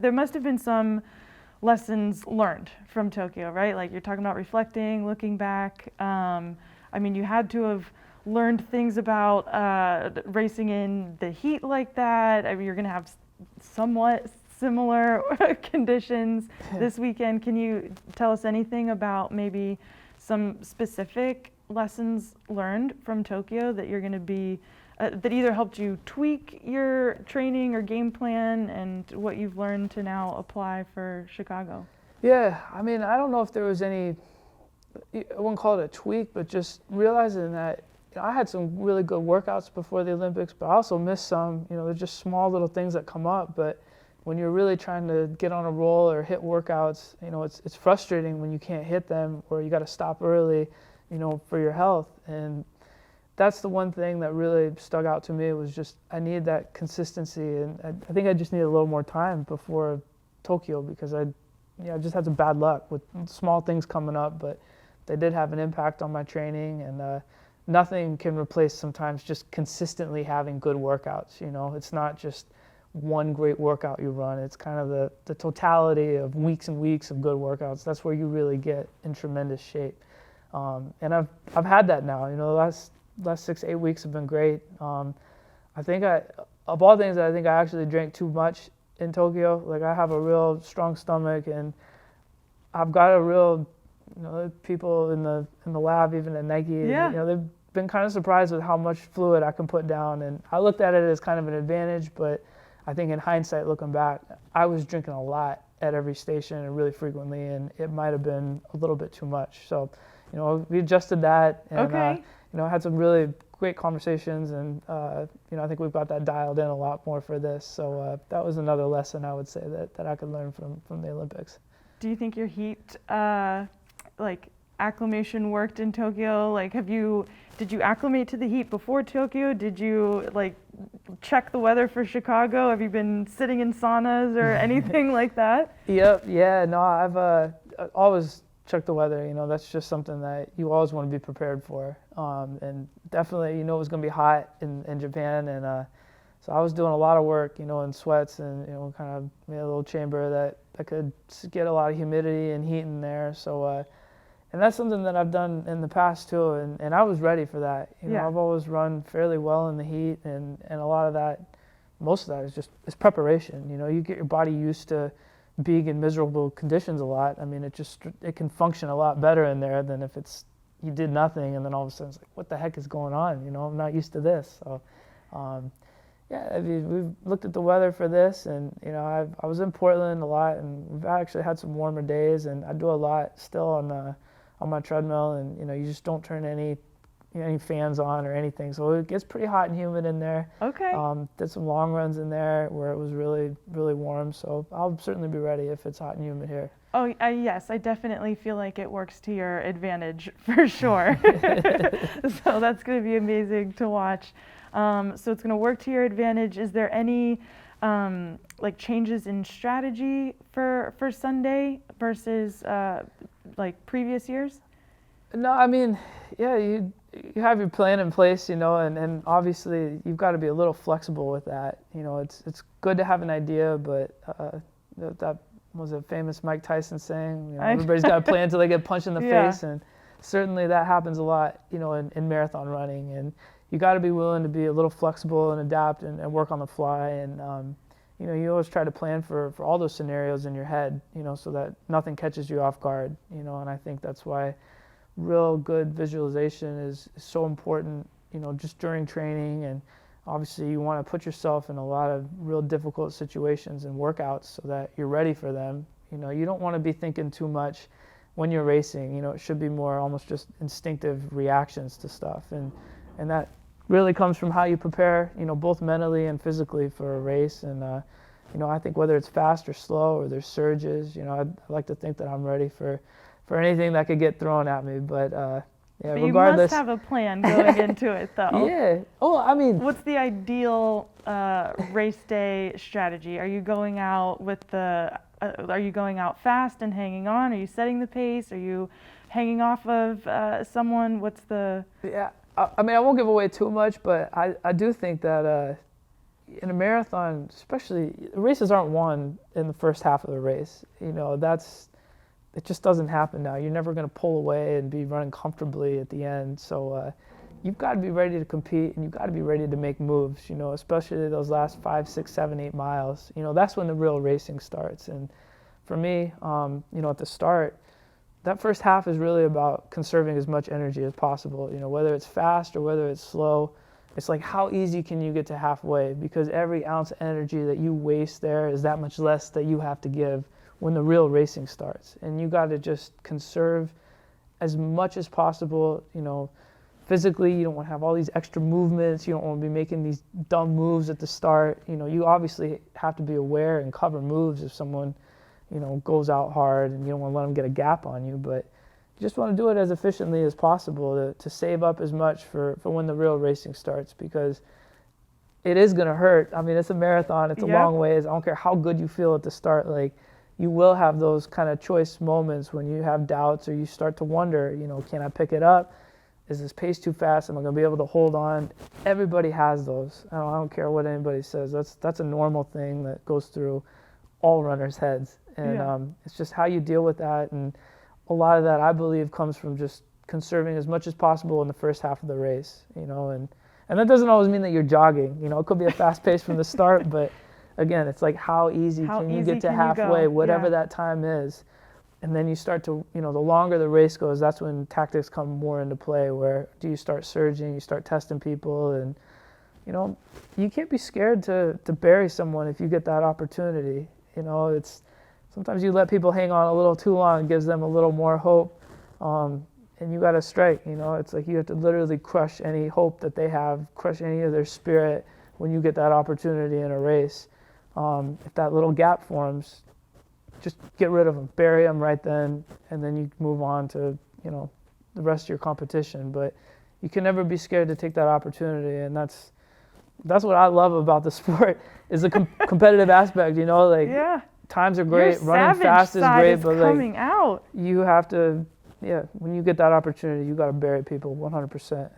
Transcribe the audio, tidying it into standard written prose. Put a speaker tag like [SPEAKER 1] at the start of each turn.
[SPEAKER 1] There must have been some lessons learned from Tokyo, right? Like you're talking about reflecting, looking back. I mean, you had to have learned things about racing in the heat like that. I mean, you're going to have somewhat similar conditions this weekend. Can you tell us anything about maybe some specific lessons learned from Tokyo that you're going to be that either helped you tweak your training or game plan, and what you've learned to now apply for Chicago?
[SPEAKER 2] Yeah, I mean, I don't know if there was any, I wouldn't call it a tweak, but just realizing that I had some really good workouts before the Olympics, but I also missed some. They're just small little things that come up. But when you're really trying to get on a roll or hit workouts, it's frustrating when you can't hit them, or you got to stop early, for your health. And that's the one thing that really stuck out to me, was just I need that consistency, and I think I just need a little more time before Tokyo, because I just had some bad luck with small things coming up, but they did have an impact on my training, and nothing can replace sometimes just consistently having good workouts. It's not just one great workout you run. It's kind of the totality of weeks and weeks of good workouts. That's where you really get in tremendous shape. And I've had that now. The last 6 to 8 weeks have been great. I think of all things, I think I actually drank too much in Tokyo. Like, I have a real strong stomach, and I've got a real, people in the lab, even at Nike,
[SPEAKER 1] Yeah.
[SPEAKER 2] They've been kind of surprised with how much fluid I can put down. And I looked at it as kind of an advantage, but I think in hindsight, looking back, I was drinking a lot at every station and really frequently, and it might have been a little bit too much. So, we adjusted that, and
[SPEAKER 1] Okay.
[SPEAKER 2] had some really great conversations, and I think we've got that dialed in a lot more for this. So that was another lesson I would say that I could learn from the Olympics.
[SPEAKER 1] Do you think your heat, acclimation worked in Tokyo? Like, did you acclimate to the heat before Tokyo? Did you check the weather for Chicago? Have you been sitting in saunas or anything like that?
[SPEAKER 2] Yep. Yeah. No, I've always checked the weather. That's just something that you always want to be prepared for. And definitely, it was going to be hot in Japan, and so I was doing a lot of work, in sweats, and kind of made a little chamber that I could get a lot of humidity and heat in there. So, and that's something that I've done in the past too, and I was ready for that.
[SPEAKER 1] Yeah.
[SPEAKER 2] I've always run fairly well in the heat, and a lot of that, most of that is preparation. You get your body used to being in miserable conditions a lot. I mean, it can function a lot better in there than if you did nothing, and then all of a sudden it's like, what the heck is going on? I'm not used to this. So, yeah, I mean, we've looked at the weather for this, and I was in Portland a lot, and we've actually had some warmer days, and I do a lot still on my treadmill, and you just don't turn any fans on or anything, so it gets pretty hot and humid in there.
[SPEAKER 1] Okay.
[SPEAKER 2] Did some long runs in there where it was really, really warm, so I'll certainly be ready if it's hot and humid here.
[SPEAKER 1] Oh, yes, I definitely feel like it works to your advantage for sure. So that's going to be amazing to watch. So it's going to work to your advantage. Is there any changes in strategy for Sunday versus previous years?
[SPEAKER 2] No, I mean, yeah, you have your plan in place, and obviously you've got to be a little flexible with that. It's good to have an idea, but that was a famous Mike Tyson saying, everybody's got a plan until they get punched in the
[SPEAKER 1] Yeah.
[SPEAKER 2] face, and certainly that happens a lot, in marathon running, and you got to be willing to be a little flexible and adapt and work on the fly, and you always try to plan for all those scenarios in your head, so that nothing catches you off guard, and I think that's why real good visualization is so important, just during training. And obviously you want to put yourself in a lot of real difficult situations and workouts so that you're ready for them. You don't want to be thinking too much when you're racing. It should be more almost just instinctive reactions to stuff, and that really comes from how you prepare, both mentally and physically for a race. And I think whether it's fast or slow or there's surges, I like to think that I'm ready for anything that could get thrown at me. But yeah,
[SPEAKER 1] But
[SPEAKER 2] regardless.
[SPEAKER 1] you must have a plan going into it, though.
[SPEAKER 2] Yeah. Oh, I mean.
[SPEAKER 1] What's the ideal race day strategy? Are you going out are you going out fast and hanging on? Are you setting the pace? Are you hanging off of someone? What's the?
[SPEAKER 2] Yeah. I mean, I won't give away too much, but I do think that in a marathon, especially, races aren't won in the first half of the race. It just doesn't happen now. You're never going to pull away and be running comfortably at the end. So you've got to be ready to compete, and you've got to be ready to make moves, especially those last 5, 6, 7, 8 miles. That's when the real racing starts. And for me, at the start, that first half is really about conserving as much energy as possible. Whether it's fast or whether it's slow, it's like how easy can you get to halfway? Because every ounce of energy that you waste there is that much less that you have to give when the real racing starts. And you got to just conserve as much as possible. Physically, you don't want to have all these extra movements. You don't want to be making these dumb moves at the start. You obviously have to be aware and cover moves if someone goes out hard, and you don't want to let them get a gap on you. But you just want to do it as efficiently as possible to save up as much for when the real racing starts, because it is going to hurt. I mean, it's a marathon. It's a long ways. I don't care how good you feel at the start. Like, you will have those kind of choice moments when you have doubts, or you start to wonder, can I pick it up? Is this pace too fast? Am I going to be able to hold on? Everybody has those. I don't care what anybody says. That's a normal thing that goes through all runners' heads. And it's just how you deal with that. And a lot of that, I believe, comes from just conserving as much as possible in the first half of the race, and that doesn't always mean that you're jogging. It could be a fast pace from the start, but again, it's like how easy can you get to halfway, whatever that time is. And then you start to, the longer the race goes, that's when tactics come more into play, where do you start surging, you start testing people, and, you can't be scared to bury someone if you get that opportunity. It's sometimes you let people hang on a little too long, it gives them a little more hope, and you got to strike. It's like you have to literally crush any hope that they have, crush any of their spirit when you get that opportunity in a race. If that little gap forms, just get rid of them, bury them right then, and then you move on to the rest of your competition. But you can never be scared to take that opportunity, and that's what I love about the sport, is the competitive aspect. Times are great,
[SPEAKER 1] Your
[SPEAKER 2] running fast is great, but
[SPEAKER 1] coming out.
[SPEAKER 2] you have to, when you get that opportunity, you got to bury people 100%.